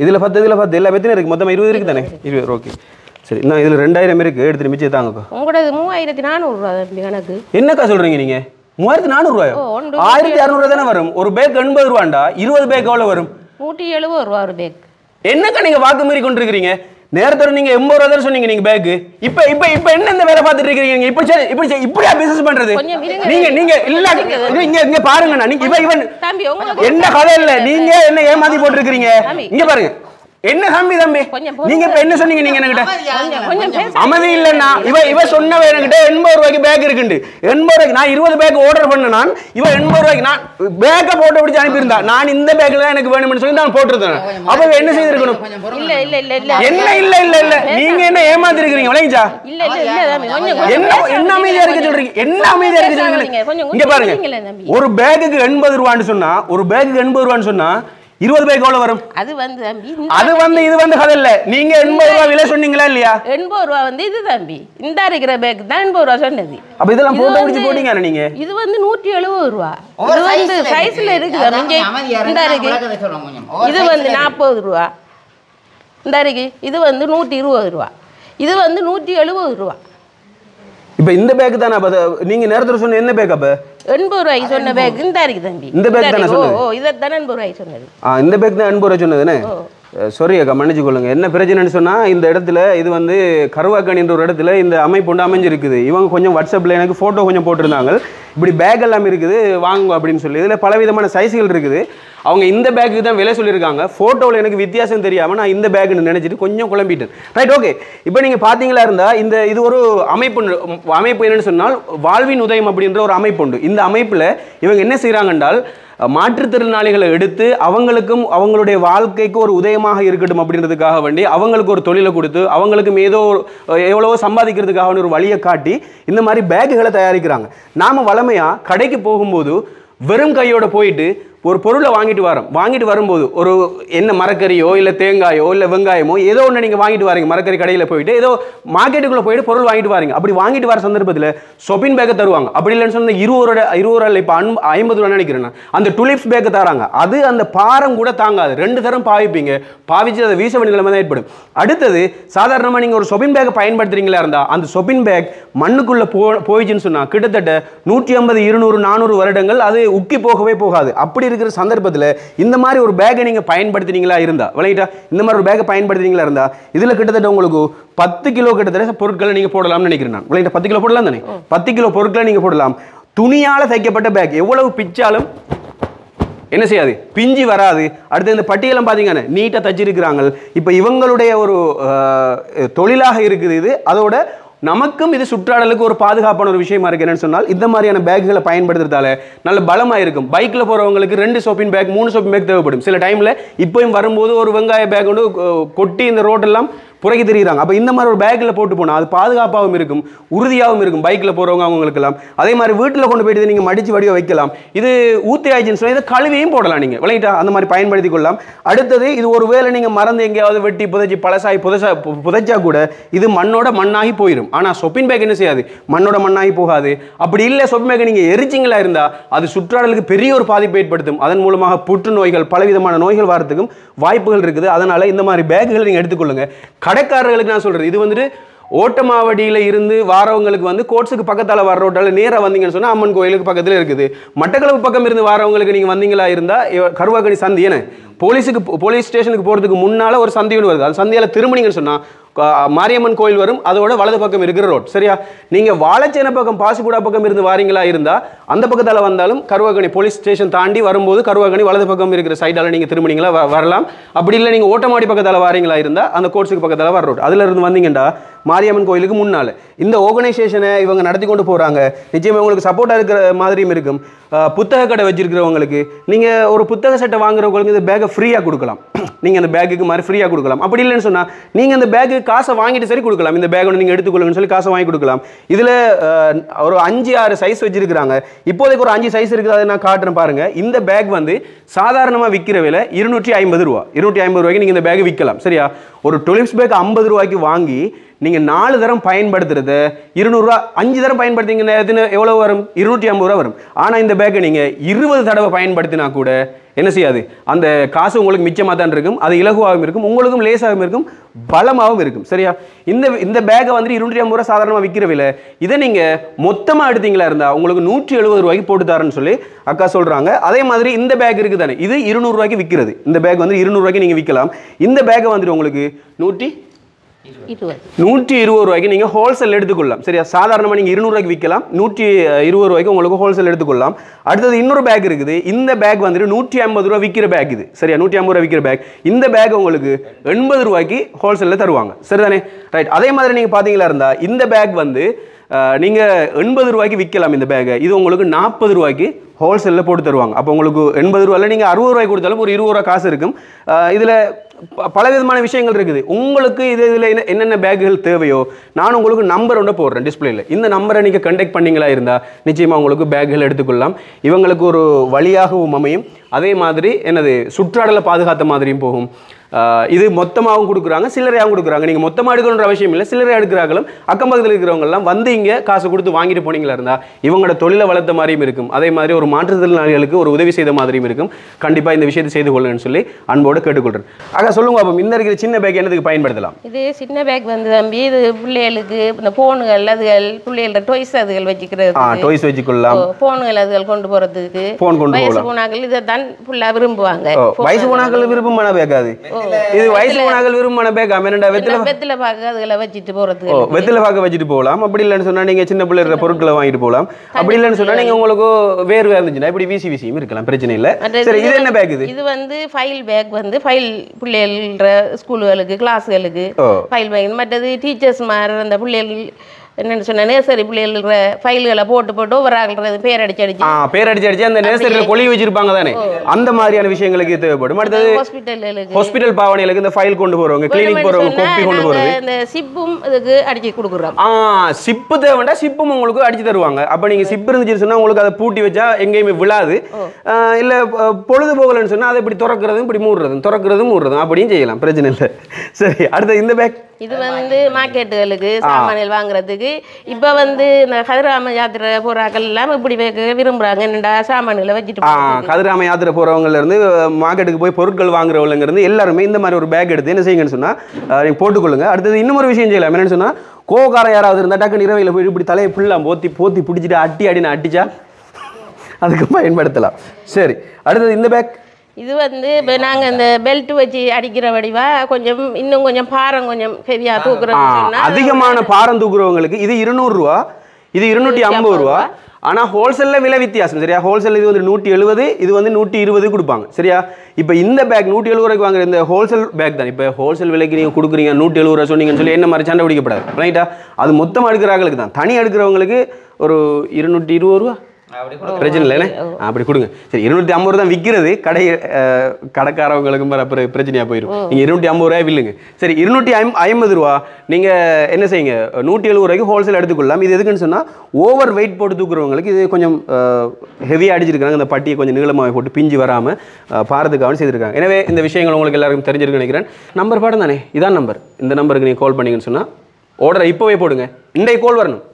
இதில் 10 எல்லா எத்தனை இருக்குது மொத்தமாக 20 இருக்குது தானே 20 ஓகே சரி நான் இதில் 2000 இருக்குது எடுத்துட்டு மிச்சம் தாங்கக்கா உங்களோட 3400 ரூபா கணக்கு என்னக்கா சொல்கிறீங்க நீங்கள் 3400 ரூபாயோ 1600 தானே வரும் ஒரு பேக் 80 ரூபாண்டா 20 பேக் எவ்வளோ வரும் 170 ரூபா ஒரு பேக் என்னக்கா நீங்கள் வாக்கு மீறி கொண்டு இருக்கிறீங்க நேரத்தோட நீங்க 80 ரூபா தான் சொன்னீங்க நீங்க பேக் இப்போ என்ன இந்த வேலை பார்த்துட்டு இருக்கீங்க இப்படியா பிசினஸ் பண்றது நீங்க இல்ல இங்க பாருங்க நீங்க இவன் என்ன கதை இல்ல நீங்க என்ன ஏமாத்தி போட்டு இருக்கீங்க இங்க பாருங்க என்ன தம்பி நீங்க இப்ப என்ன சொன்னீங்க நீங்க என்கிட்ட அமைதி இல்லன்னா இவ சொன்னவ என்கிட்ட 80 ரூபாய்க்கு பேக் இருக்குண்டு 80 ரூபாய்க்கு நான் 20 பேக் ஆர்டர் பண்ண நான் இவ 80 ரூபாய்க்கு நான் பேக்க போட்டு பிடிச்சு அனுப்பியிருந்தா நான் இந்த பேக்ல தான் எனக்கு வேணும்னு சொல்லி நான் போட்டிருந்தேன் அப்ப என்ன செய்திருக்கணும் இல்ல நீங்க என்ன ஏமாத்தி இருக்கீங்க விளைஞ்சா என்ன அமைதியா இருக்க சொல்றீங்க என்ன அமைதியா இருக்க சொல்றீங்க இங்க பாருங்க ஒரு பேக்குக்கு 80 ரூபான்னு சொன்னா ஒரு பேக்குக்கு 80 ரூபான்னு சொன்னா 20 பேக் எவ்வளவு வரும் அது வந்து கதை இல்ல நீங்க 80 ரூபாய் விலை சொன்னீங்களா இல்லையா 80 ரூபாய் வந்து இது தம்பி இந்த இருக்கிற பேக் தான் 80 ரூபாய் சொன்னது அப்ப இதெல்லாம் போட்டோ பிடிச்சு போடிங்க நீங்க இது வந்து 170 ரூபாய் இது வந்து சைஸ்ல இருக்குது நீங்க இந்த இருக்கு இது வந்து 40 ரூபாய் இந்த இருக்கு இது வந்து 120 ரூபாய் இது வந்து 170 ரூபாய் இப்ப இந்த பேக் தான அப்ப நீங்க நேரத்துல சொன்ன என்ன பேக் அப்ப 80 ரூபாய் சொன்ன பேக் இந்த இருக்கு தம்பி இந்த பேக் தான சொன்னது இத தான 80 ரூபாய் சொன்னது இந்த பேக் தான் 80 ரூபாய் சொன்னதுனே சாரி அக்கா மன்னிச்சு கொள்ளுங்க என்ன பிரச்சனைன்னு சொன்னா இந்த இடத்துல இது வந்து கருவாக்கணின்ற ஒரு இடத்துல இந்த அமைப்பு ஒன்று அமைஞ்சிருக்குது இவங்க கொஞ்சம் வாட்ஸ்அப்ல எனக்கு போட்டோ கொஞ்சம் போட்டிருந்தாங்க இப்படி பேக் எல்லாம் இருக்குது வாங்குங்க அப்படின்னு சொல்லி இதுல பலவிதமான சைஸ்கள் இருக்குது அவங்க இந்த பேக்கு தான் விலை சொல்லியிருக்காங்க ஃபோட்டோவில் எனக்கு வித்தியாசம் தெரியாமல் நான் இந்த பேக்குன்னு நினச்சிட்டு கொஞ்சம் குழம்பிட்டேன் ரைட் ஓகே இப்போ நீங்கள் பார்த்தீங்களா இருந்தால் இது ஒரு அமைப்பு என்னன்னு சொன்னால் வாழ்வின் உதயம் அப்படின்ற ஒரு அமைப்பு உண்டு இந்த அமைப்பில் இவங்க என்ன செய்கிறாங்கன்றால் மாற்றுத்திறனாளிகளை எடுத்து அவங்களுக்கும் அவங்களுடைய வாழ்க்கைக்கு ஒரு உதயமாக இருக்கட்டும் அப்படின்றதுக்காக வேண்டி அவங்களுக்கு ஒரு தொழிலை கொடுத்து அவங்களுக்கும் எவ்வளவோ சம்பாதிக்கிறதுக்காக ஒரு வழியை காட்டி இந்த மாதிரி பேக்குகளை தயாரிக்கிறாங்க நாம் வளமையாக கடைக்கு போகும்போது வெறும் கையோட போயிட்டு ஒரு பொருளை வாங்கிட்டு வரும்போது ஒரு என்ன மரக்கறியோ இல்லை தேங்காயோ இல்லை வெங்காயமோ ஏதோ ஒன்று நீங்கள் வாங்கிட்டு வரீங்க மரக்கறி கடையில் போயிட்டு ஏதோ மார்க்கெட்டுக்குள்ளே போயிட்டு பொருள் வாங்கிட்டு வரீங்க அப்படி வாங்கிட்டு வர சந்தர்ப்பத்தில் ஷாப்பிங் பேக்கை தருவாங்க அப்படி இல்லைன்னு சொன்னால் 20 ரூபா இப்போ 50 ரூபா நினைக்கிறேன் அந்த டுலிப்ஸ் பேக்கை தராங்க அது அந்த பாரம் கூட தாங்காது 2 தரம் பாவிப்பீங்க பாவிச்சு அதை வீச வேண்டிய நிலைமை தான் ஏற்படும் அடுத்தது சாதாரணமாக நீங்கள் ஒரு ஷாப்பிங் பேக்கை பயன்படுத்துறீங்களா இருந்தால் அந்த ஷாப்பிங் பேக் மண்ணுக்குள்ளே போயிடுச்சுன்னு சொன்னால் கிட்டத்தட்ட 150 200 400 வருடங்கள் அது உக்கி போகவே போகாது அப்படி இருக்கிற சந்தர்ப்பத்தில் இந்த மாதிரி ஒரு பேக்கை நீங்க பயன்படுத்துறீங்களா இருந்தா விளையிட்டா இந்த மாதிரி ஒரு பேக்கை பயன்படுத்துறீங்களா இருந்தா இதுல கிட்டத்தட்ட உங்களுக்கு 10 கிலோ கிட்டத்தட்ட பொருட்களை நீங்க போடலாம்னு நினைக்கிறேன் நான் விளையிட்ட 10 கிலோ போடலாம் தானே 10 கிலோ பொருட்களை நீங்க போடலாம் துணியால தைக்கப்பட்ட பேக் எவ்வளவு பிச்சாலும் என்ன செய்யாது பிஞ்சி வராது அடுத்து இந்த பட்டியெல்லாம் பார்த்தீங்கன்னா நீட்டாக தச்சிருக்கிறாங்க இப்போ இவங்களுடைய ஒரு தொழிலாக இருக்குது இது அதோட நமக்கும் இது சுற்றாடலுக்கு ஒரு பாதுகாப்பான ஒரு விஷயமா இருக்கு என்னன்னு சொன்னால் இந்த மாதிரியான பேக்குகளை பயன்படுத்துறதால நல்ல பலமாக இருக்கும் பைக்கில் போகிறவங்களுக்கு 2 ஷாப்பிங் பேக் 3 ஷாப்பிங் பேக் தேவைப்படும் சில டைமில் இப்போயும் வரும்போது ஒரு வெங்காய பேக் வந்து கொட்டி இந்த ரோட்டெல்லாம் புறக்கி தெரியுறாங்க அப்போ இந்த மாதிரி ஒரு பேக்கில் போட்டு போனால் அது பாதுகாப்பாகவும் இருக்கும் உறுதியாகவும் இருக்கும் பைக்கில் போகிறவங்க அவங்களுக்கெல்லாம் அதே மாதிரி வீட்டில் கொண்டு போயிட்டு நீங்கள் மடித்து வடிவ வைக்கலாம் இது ஊற்றி ஆயிடுச்சுன்னு சொன்னால் இதை கழுவியும் போடலாம் நீங்கள் விளையிட்டா அந்த மாதிரி பயன்படுத்தி கொள்ளலாம் அடுத்தது இது ஒரு வேளை நீங்கள் மறந்து எங்கேயாவது வெட்டி புதைச்சி பழசாகி புதைச்சா கூட இது மண்ணாகி போயிடும் ஆனால் ஷாப்பிங் பேக் என்ன செய்யாது மண்ணோட மண்ணாகி போகாது அப்படி இல்லை ஷாப்பிங் பேக்கை நீங்கள் எரிச்சிங்களா இருந்தால் அது சுற்றாடலுக்கு பெரிய ஒரு பாதிப்பை ஏற்படுத்தும் அதன் மூலமாக புற்றுநோய்கள் பலவிதமான நோய்கள் வரத்துக்கும் வாய்ப்புகள் இருக்குது அதனால் இந்த மாதிரி பேக்குகளை நீங்கள் எடுத்துக்கொள்ளுங்க கடைக்காரர்களுக்கு நான் சொல்றது இது வந்துட்டு ஓட்டமாவடியில் இருந்து வாரவங்களுக்கு வந்து கோட்ஸுக்கு பக்கத்தால் வர ரோட்டால் நேராக வந்தீங்கன்னு சொன்னால் அம்மன் கோயிலுக்கு பக்கத்தில் இருக்குது மட்டக்களப்பு பக்கம் இருந்து வாரவங்களுக்கு நீங்கள் வந்தீங்களா இருந்தால் கருவாக்கணி சந்தி என்ன போலீஸ் ஸ்டேஷனுக்கு போகிறதுக்கு முன்னால் ஒரு சந்தி ஒன்று வருது அந்த சந்தியால் திரும்பினீங்கன்னு சொன்னால் மாரியம்மன் கோயில் வரும் அதோட வலது பக்கம் இருக்கிற ரோட் சரியா நீங்கள் வாழைச்சேனை பக்கம் பாசிக்குடா பக்கம் இருந்து வாரீங்களா இருந்தால் அந்த பக்கத்தால் வந்தாலும் கருவாக்கணி போலீஸ் ஸ்டேஷன் தாண்டி வரும்போது கருவாக்கணி வலது பக்கம் இருக்கிற சைடால் நீங்கள் திரும்பினீங்களா வரலாம் அப்படி இல்லை நீங்கள் ஓட்டமாடி பக்கத்தால் வாரீங்களா இருந்தால் அந்த கோட்ஸுக்கு பக்கத்தால் வர ரோட் அதில் இருந்து வந்தீங்கன்னா மாரியம்மன் கோயிலுக்கு முன்னால் இந்த ஆர்கனைசேஷனை இவங்க நடத்தி கொண்டு போகிறாங்க நிச்சயமாக உங்களுக்கு சப்போர்ட்டாக இருக்கிற மாதிரியும் இருக்கும் புத்தக கடை வச்சிருக்கிறவங்களுக்கு நீங்கள் ஒரு புத்தக சட்டை வாங்குறவங்களுக்கு இந்த பேக்கை ஃப்ரீயாக கொடுக்கலாம் நீங்கள் அந்த பேக்குக்கு மாதிரி ஃப்ரீயாக கொடுக்கலாம் அப்படி இல்லைன்னு சொன்னால் நீங்கள் அந்த பேக்கு காசை வாங்கிட்டு சரி கொடுக்கலாம் இந்த பேக் ஒன்று நீங்கள் எடுத்துக்கொள்ளுங்கன்னு சொல்லி காசை வாங்கி கொடுக்கலாம் இதில் ஒரு 5-6 சைஸ் வச்சிருக்கிறாங்க இப்போதைக்கு ஒரு 5 சைஸ் இருக்குது அதை நான் காட்டுறேன் பாருங்கள் இந்த பேக் வந்து சாதாரணமாக விற்கிற விலை 250 ரூபா 250 ரூபாய்க்கு நீங்கள் இந்த பேக் விற்கலாம் சரியா ஒரு டுலிப்ஸ் பேக் 50 ரூபாய்க்கு வாங்கி நீங்கள் 4 தரம் பயன்படுத்துறது 200 ரூபா 5 தரம் பயன்படுத்திங்கன்னா எவ்வளோ வரும் 250 ரூபா வரும். ஆனால் இந்த பேக்கை நீங்கள் 20 தடவை பயன்படுத்தினா கூட என்ன செய்யாது, அந்த காசு உங்களுக்கு மிச்சமாக தான் இருக்கும், அது இலகுவாகவும் இருக்கும், உங்களுக்கும் லேசாகவும் இருக்கும், பலமாகவும் இருக்கும். சரியா? இந்த பேக்கை வந்து 250 ரூபா சாதாரணமாக விற்கிற விலை. இதை நீங்கள் மொத்தமாக எடுத்தீங்களா இருந்தால் உங்களுக்கு 170 ரூபாய்க்கு போட்டு தரேன்னு சொல்லி அக்கா சொல்கிறாங்க. அதே மாதிரி இந்த பேக் இருக்குது தானே, இது 200 ரூபாய்க்கு விற்கிறது. இந்த பேக் வந்து 200 ரூபாய்க்கு நீங்கள் விற்கலாம். இந்த பேக்கை வந்துட்டு உங்களுக்கு 120 ரூபாய்க்கு நீங்கள் ஹோல்சேல் எடுத்துக்கொள்ளலாம். சரியா? சாதாரணமாக நீங்கள் 200 ரூபாய்க்கு விற்கலாம், 120 ரூபாய்க்கு உங்களுக்கு ஹோல்சேல் எடுத்துக்கொள்ளலாம். அடுத்தது இன்னொரு பேக் இருக்குது. இந்த பேக் வந்துட்டு 150 ரூபா விற்கிற பேக் இது. சரியா? 150 ரூபா விற்கிற பேக். இந்த பேக் உங்களுக்கு 80 ரூபாய்க்கு ஹோல்சேலில் தருவாங்க. சரிதானே? ரைட். அதே மாதிரி நீங்கள் பார்த்தீங்களா இருந்தால் இந்த பேக் வந்து நீங்கள் 80 ரூபாய்க்கு விற்கலாம். இந்த பேக்கை இது உங்களுக்கு 40 ரூபாய்க்கு ஹோல்சேலில் போட்டு தருவாங்க. அப்போ உங்களுக்கு 80 ரூபாயில் நீங்கள் 60 ரூபாய்க்கு கொடுத்தாலும் ஒரு 20 ரூபா காசு இருக்கும். இதில் பல விதமான விஷயங்கள் இருக்குது. உங்களுக்கு இதில் என்னென்ன பேக்குகள் தேவையோ நான் உங்களுக்கு நம்பர் ஒன்று போடுறேன் டிஸ்பிளேல. இந்த நம்பரை நீங்கள் கண்டெக்ட் பண்ணிங்களா இருந்தால் நிச்சயமாக உங்களுக்கு பேக்குகள் எடுத்துக்கொள்ளலாம். இவங்களுக்கு ஒரு வழியாகவும் அமையும், அதே மாதிரி என்னது சுற்றாடலை பாதுகாத்த மாதிரியும் போகும். இது மொத்தமாகவும் கொடுக்குறாங்க, சில்லறையாகவும் கொடுக்குறாங்க. நீங்கள் மொத்தமாக எடுக்கணுன்ற அவசியம் இல்லை, சில்லறை எடுக்கிறாங்களும் அக்கம் பக்கத்தில் இருக்கிறவங்கலாம் வந்து இங்கே காசு கொடுத்து வாங்கிட்டு போனீங்களா இருந்தால் இவங்களோட தொழிலை வளர்த்த மாதிரியும் இருக்கும், அதே மாதிரி ஒரு மாற்றுத்திறனாளிகளுக்கு ஒரு உதவி செய்த மாதிரியும் இருக்கும். கண்டிப்பாக இந்த விஷயத்தை செய்து கொள்ளுன்னு சொல்லி அன்போடு கேட்டுக்கொள்கிறேன். ஆக சொல்லுங்க அப்போ இந்த இருக்கிற சின்ன பேக் என்னதுக்கு பயன்படுத்தலாம்? இது சின்ன பேக் வந்து தம்பி இது பிள்ளைகளுக்கு இந்த ஃபோனுகள் அதுகள் பிள்ளைகளோட டொய்ஸ் அதுகள் வச்சுக்கிறது, டொய்ஸ் வச்சுக்கொள்ளலாம், ஃபோனுகள் அதுகள் கொண்டு போகிறதுக்கு ஃபோன் கொண்டு வயசு போனாக்கள் இதை தான் ஃபுல்லாக விரும்புவாங்க. வயசு போனாக்கள் விருப்பமான பேக்காது இது. வயசு போனாக்கள் விரும்பமான பேக் வெத்தில பாக்க அதுகளை வச்சுட்டு போறது, வெத்தில பாக்க வச்சுட்டு போகலாம். அப்படி இல்லைன்னு சொன்னா நீங்க சின்ன பிள்ளைற பொருட்களை வாங்கிட்டு போகலாம். அப்படி இல்லைன்னு சொன்னா நீங்க உங்களுக்கு வேறு இருந்துச்சுன்னா இப்படி விசியும் இருக்கலாம், பிரச்சனை இல்லை. சரி, இது என்ன பேக்? இது வந்து ஃபைல் பேக் வந்து ஃபைல் பிள்ளைகள ஸ்கூலுகளுக்கு கிளாஸுகளுக்கு ஃபைல் பேக். மற்றது டீச்சர்ஸ் மாதிரி அந்த பிள்ளைகள் என்னன்னு சொன்னா நேசரி பிள்ளைகள ஃபைல்களை போட்டு ஒவ்வொரு பேர் அடிச்சு அந்த நேசரியில கொலி வச்சிருப்பாங்க தானே, அந்த மாதிரியான விஷயங்களுக்கு தேவைப்படும். அடுத்தது ஹாஸ்பிட்டல் பாவனைகளுக்கு இந்த ஃபைல் கொண்டு போறவங்க, கிளினிக் போறவங்க, காப்பி கொண்டு போறது, இந்த சிப்பும் இதுக்கு அடிச்சு கொடுக்குறோம். சிப்பு தேவைண்டா சிப்பும் உங்களுக்கு அடிச்சு தருவாங்க. அப்ப நீங்க சிப்பு இருந்துச்சு சொன்னா உங்களுக்கு அதை பூட்டி வச்சா எங்கேயுமே விழாது. இல்ல பொழுது போகலன்னு சொன்னா அதை இப்படி திறக்கிறதும் இப்படி திறக்கிறதும் மூடுறதும் அப்படியும் செய்யலாம், பிரச்சனை இல்லை. சரி, அடுத்த இந்த பேக் இது வந்து மார்க்கெட்டுகளுக்கு சாமானியல் வாங்குறதுக்கு. இப்போ வந்து இந்த கதிராம யாத்திரை போறாக்கள் எல்லாம் இப்படி விரும்புறாங்க, என்னடா சாமான்களை வச்சுட்டு. கதிராம யாத்திரை போறவங்கல இருந்து மார்க்கெட்டுக்கு போய் பொருட்கள் வாங்குறவங்க இருந்து எல்லாருமே இந்த மாதிரி ஒரு பேக் எடுத்து என்ன செய்யுங்கன்னு சொன்னா நீங்க போட்டுக்கொள்ளுங்க. அடுத்தது இன்னொரு விஷயம் செய்யலாம். என்னன்னு சொன்னா கோகாரம் யாராவது இருந்தால் டக்குன்னு இரவையில் போய் இப்படி தலையை ஃபுல்லாக போத்தி பிடிச்சிட்டு அடின்னு அடிச்சா அதுக்கு பயன்படுத்தலாம். சரி, அடுத்தது இந்த பேக். இது வந்து இப்போ நாங்கள் இந்த பெல்ட் வச்சு அடிக்கிற வடிவா கொஞ்சம் இன்னும் கொஞ்சம் பாரம் கொஞ்சம் ஹெவியாக தூக்குறோம். அதிகமான பாரம் தூக்குறவங்களுக்கு இது 200 ரூபா, இது 250 ரூபா. ஆனால் ஹோல்சேலில் விலை வித்தியாசம். சரியா? ஹோல்சேல் இது வந்து 170, இது வந்து 120 கொடுப்பாங்க. சரியா? இப்போ இந்த பேக் 170 ரூபாய்க்கு வாங்குற இந்த ஹோல்சேல் பேக் தான். இப்போ ஹோல்சேல் விலைக்கு நீங்கள் கொடுக்குறீங்க 170 ரூபா சொன்னீங்கன்னு சொல்லி என்ன மாதிரி சண்டை பிடிக்கப்படாது, ரைட்டா? அது மொத்தமாக எடுக்கிறவங்களுக்கு தான். தனி எடுக்கிறவங்களுக்கு ஒரு 220 ரூபா பிரச்சனை இல்லைண்ணே, அப்படி கொடுங்க. சரி, 250 ரூபா தான் விற்கிறது. கடைக்காரவங்களுக்கும் அப்புறம் பிரச்சனையாக போயிடும். நீங்கள் 250 ரூபாய் வில்லுங்க. சரி, 250 ரூபா நீங்கள் என்ன செய்யுங்க, 170 ரூபாய்க்கு ஹோல்சேல் எடுத்துக்கொள்ளலாம். இது எதுக்குன்னு சொன்னால் ஓவர் வெயிட் போட்டு தூக்குறவங்களுக்கு இது கொஞ்சம் ஹெவியாக அடிச்சிருக்காங்க. இந்த பட்டியை கொஞ்சம் நீளமாக போட்டு பிஞ்சு வராமல் பாரத்துக்காக செய்திருக்காங்க. எனவே இந்த விஷயங்கள் உங்களுக்கு எல்லாருக்கும் தெரிஞ்சிருக்குன்னு நினைக்கிறேன். நம்பர் பாடம் தானே, இதான் நம்பர். இந்த நம்பருக்கு நீங்கள் கால் பண்ணிங்கன்னு சொன்னால் ஆர்டரை இப்போவே போடுங்க. இன்றைக்கு கால் வரணும்.